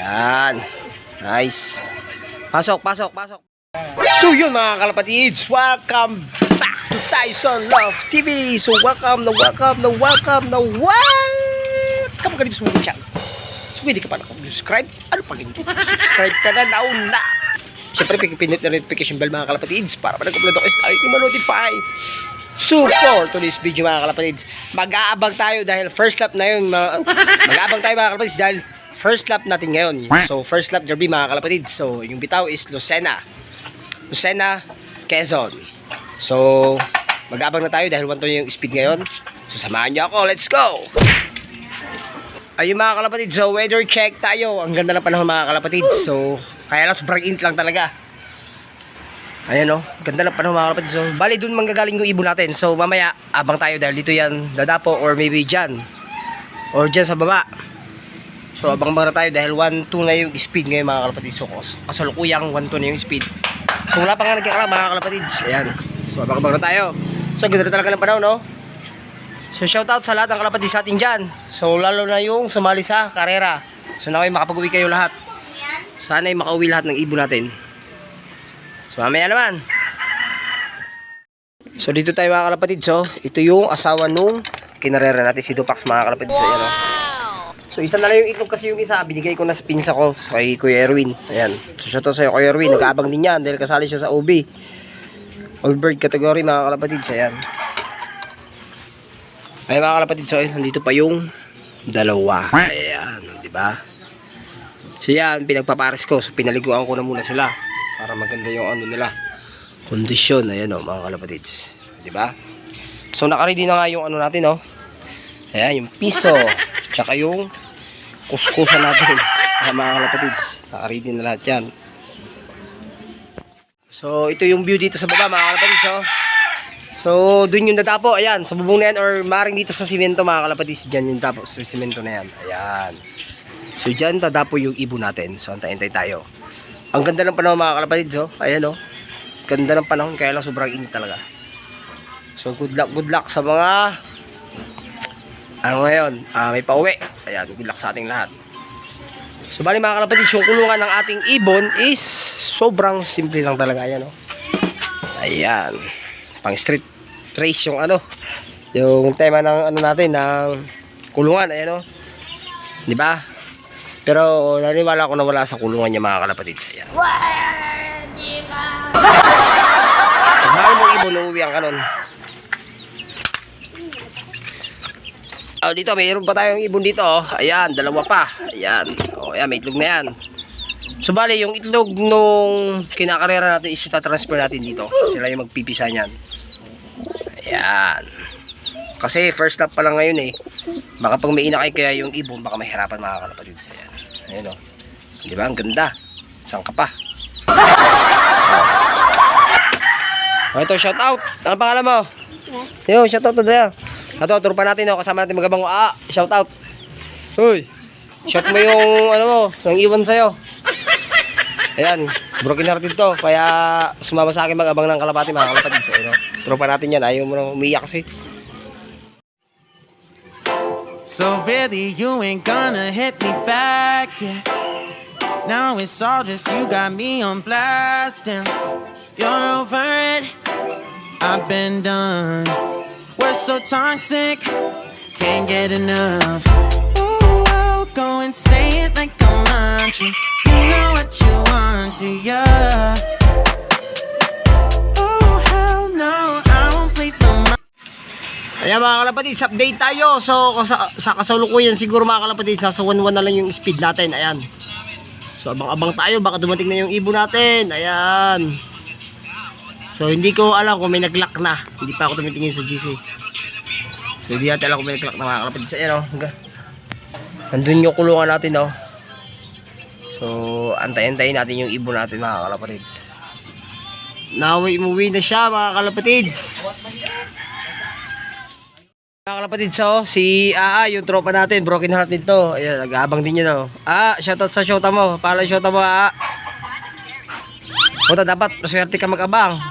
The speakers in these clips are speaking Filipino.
Yan. Nice. Pasok. So yun mga kalapatids, welcome back to Tyson Love TV. So welcome ka dito sa mga channel. So hindi ka pa nakapag-subscribe, ano pa ganito? Subscribe ka na nauna. Siyempre pinipindot na notification bell mga kalapatids para pa nag-upload ako ay ma-notify. So for today's video mga kalapatids, mag-aabang tayo dahil first lap na yun. Mag-aabang tayo mga kalapatids dahil first lap natin ngayon. So first lap derby mga kalapatids. So yung bitaw is Lucena, Quezon. So mag-aabang na tayo dahil 120 yung speed ngayon. So samahan nyo ako, let's go. Ayun mga kalapatids, so weather check tayo. Ang ganda ng panahon mga kalapatids. So kaya lang sobrang init lang talaga. Ayan o, ganda ng panahon mga kalapatids. So bali dun manggagaling yung ibon natin. So mamaya abang tayo dahil dito yan dadapo or maybe dyan or dyan sa baba. So abang na tayo dahil 1-2 na yung speed ngayon mga kalapatids. So kasalukuyang 1-2 na yung speed. So wala pa nga nagkakala mga kalapatids. Ayan, so abang na tayo. So ganda na talaga ng panahon no. So shoutout sa lahat ng kalapatids natin dyan. So lalo na yung sumali sa karera. So naway makapag-uwi kayo lahat. Sana'y makauwi lahat ng ibon natin. So mamaya naman. So dito tayo mga kalapatids. So ito yung asawa nung kinarera natin si Dupax mga kalapatids. Ayan o. So isa na lang yung itlog kasi yung isa. Binigay ko na sa pinsa ko kay Kuya Erwin. Ayan. So shoutout sa'yo Kuya Erwin. Nag-aabang din yan dahil kasali siya sa OB. All bird category mga kalapatids. Ayan. Ay mga kalapatids, so nandito pa yung dalawa. Ayan, di ba? So yan, pinagpapares ko. So pinaliguan ko na muna sila para maganda yung ano nila, kondisyon. Ayan o, mga kalapatids. Di ba? So naka-ready na nga yung ano natin, oh. Ayan, yung piso. Tsaka yung kuskusan natin. Ayan, mga kalapatids. Naka-ready na lahat yan. So ito yung view dito sa baba, mga kalapatids, oh. So, dun yung natapo, ayan, sa bubong na yan, or maring dito sa simento mga kalapatids, dyan yung tapo, sa simento na yan, ayan. So, dyan tatapo yung ibon natin, so antay-antay tayo. Ang ganda ng panahon mga kalapatids, oh, ayan oh, ganda ng panahon, kaya lang sobrang init talaga. So, good luck sa mga, ano ngayon, may pauwi, ayan, good luck sa ating lahat. So, bali mga kalapatids, yung kulungan ng ating ibon is, sobrang simple lang talaga, ayan oh. Ayan, pang street trace yung ano, yung tema ng ano natin ng kulungan, ayan o, di ba? Pero naniwala ko na wala sa kulungan niya mga kalapatids. Ayan. Pag mahal mong ibon, uuwi ang kanon. Oh, dito mayroon pa tayong ibon dito, oh. Ayan, dalawa pa. Ayan, oh, ayan, may itlog na yan. So bali, yung itlog nung kinakarera natin is transfer natin dito. Sila yung magpipisa niyan. Ayan. Kasi first lap pa lang ngayon eh. Baka pag may inakay kaya yung ibon, baka mahirapan mga kalapatids. Ayan. Ayan o. Diba? Ang ganda. Saan ka pa? Oh, ito, shout out. Ano pangalan mo? Yo, shout out to Drea. Ito, turupan natin o. Kasama natin magabang shout out. Uy. Shout mo yung ano mo, yung iwan sa'yo. Ayan, broken hearted to. Kaya sumama sa akin mag-abang ng kalapati mga kalapatids. So, tropa natin yan. Ayaw mo nang umiyak kasi. So really you ain't gonna hit me back, yeah. Now it's all just you got me on blast, damn. You're over it, I've been done. We're so toxic, can't get enough. Ooh, I'll go and say it like a mantra. You know what you want, do ya? Oh hell no, I won't play the. Ayan mga kalapatids, update tayo. So sa kasalukuyan siguro mga kalapatids, nasa 1-1 na lang yung speed natin. Ayan. So abang-abang tayo, baka dumating na yung ibon natin. Ayan. So hindi ko alam kung may nag-lock na. Hindi pa ako tumitingin sa GC. So hindi natin alam kung may nag-lock na mga kalapatids. Ayan o. Nandun yung kulungan natin o. So antay-antayin natin yung ibon natin mga kalapatids. Umuwi na siya mga kalapatids. Mga kalapatids, so si yung tropa natin, broken heart nito. Ayan, nag-aabang din yun, oh. Shoutout sa shota mo. Pala shota mo, Puta, dapat maswerte ka mag-abang.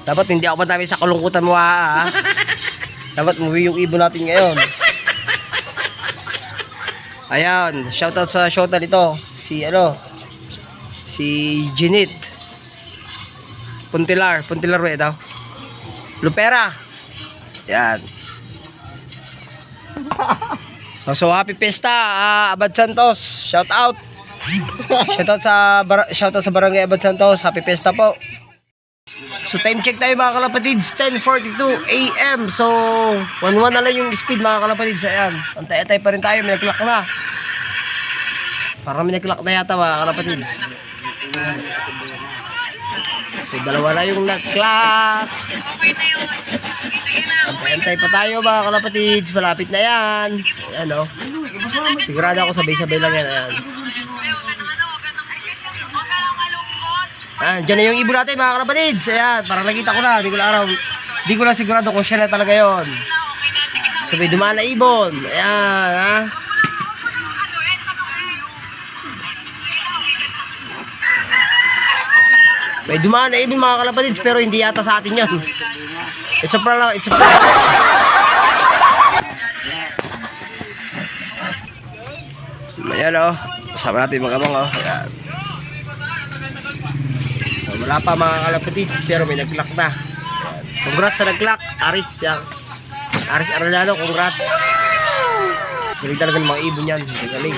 Dapat hindi ako madami sa kalungkutan mo, Dapat umuwi yung ibon natin ngayon. Ayan, shoutout sa shota nito. Si Ginit. Puntilar ba ito? Lupera. Ayan. So happy pesta, Abad Santos. Shoutout. Shoutout sa Barangay Abad Santos. Happy pesta po. So time check tayo mga kalapatids, 10:42 AM. So 1-1 na lang yung speed mga kalapatids. Ayan, antay-antay pa rin tayo, may nag-clock na. Parang may nag-clock na yata mga kalapatids. So dalawa na yung nag-clock. Antay-antay pa tayo mga kalapatids, malapit na yan. Ayan o, sigurado ako sabay-sabay lang yan. Ayan. Diyan na yung ibon natin mga kalapatids. Ayan, parang nakita ko na. Di ko na sigurado kung siya na talaga yon. So may dumaan na ibon. Ayan, ha. May dumaan na ibon mga kalapatids, pero hindi yata sa atin yan. It's a prank lang, it's a prank. Ayan o, kasama natin mga kamang o. Ayan. So, wala pa mga kalapatids, pero may nag-clock na. Ayan. Congrats sa nag-clock, Aris yan. Aris Arellano, congrats. Galing talaga ng mga ibon yan, galing.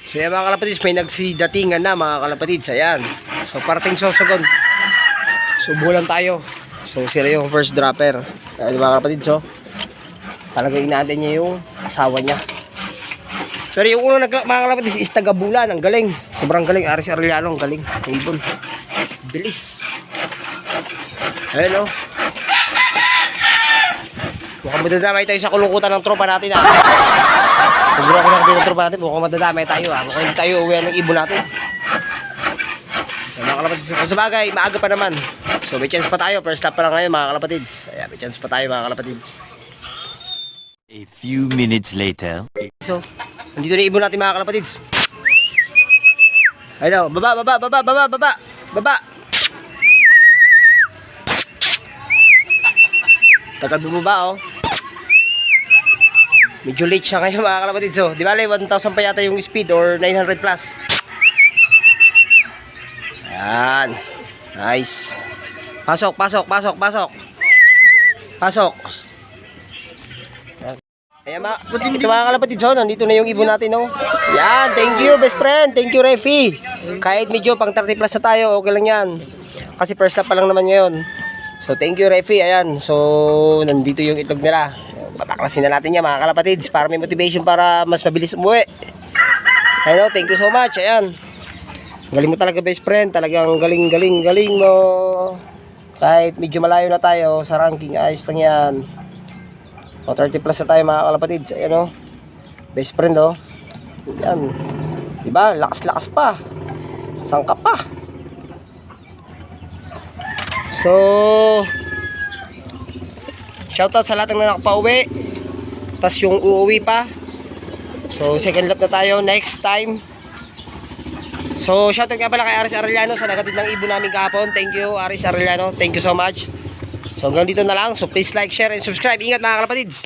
So yan mga kalapatids, may nagsidatingan na mga kalapatids. Ayan, so parating sosogon. So bulan tayo. So sila yung first dropper. Ayan mga kalapatids, so talaga inaantay niya yung asawa niya. Pero yung unang nag-clock mga kalapatids is taga-bulan. Ang galing, sobrang galing. Aris Arellano, ang galing, ibon, bilis. Ayan o, mukhang madadamay tayo sa kulungkutan ng tropa natin, ha. Siguro ako nakatid ng tropa natin, mukhang madadamay tayo, ha. Mukhang hindi tayo uwi ng ibon natin. Mga kalapatids, kung sa bagay, maaga pa naman. So may chance pa tayo, first stop pa lang ngayon mga kalapatids. Ayan, may chance pa tayo mga kalapatids. A few minutes later. So, nandito na ibon natin mga kalapatids. Ayun o, baba. Tagal bumaba, oh. Medyo late siya ngayon mga kalapatids. So, di ba 1,000 pa yata yung speed or 900 plus. Ayan. Nice. Pasok. Ayan ito mga kalapatids, oh. Nandito na yung ibon natin, oh. Yan, thank you best friend. Thank you Refi. Kahit medyo pang 30 plus na tayo, okay lang yan. Kasi first lap pa lang naman ngayon. So thank you Refi, ayan. So nandito yung itlog nila. Papaklasin na natin yan mga kalapatids para may motivation para mas mabilis umuwi. Ayun, thank you so much, ayan. Galing mo talaga best friend. Talagang galing mo. Kahit medyo malayo na tayo sa ranking, ayos lang yan. O 30 plus na tayo mga kalapatids. Ayan o, best friend o. Yan, diba, lakas pa. Sangka pa. So shoutout sa lahat ng nakapauwi, tas yung uuwi pa. So second lap na tayo next time. So shoutout nga pala kay Aris Arellano sa nagatid ng ibon namin kahapon. Thank you Aris Arellano, thank you so much. So hanggang dito na lang. So please like, share, and subscribe. Ingat mga kalapatids.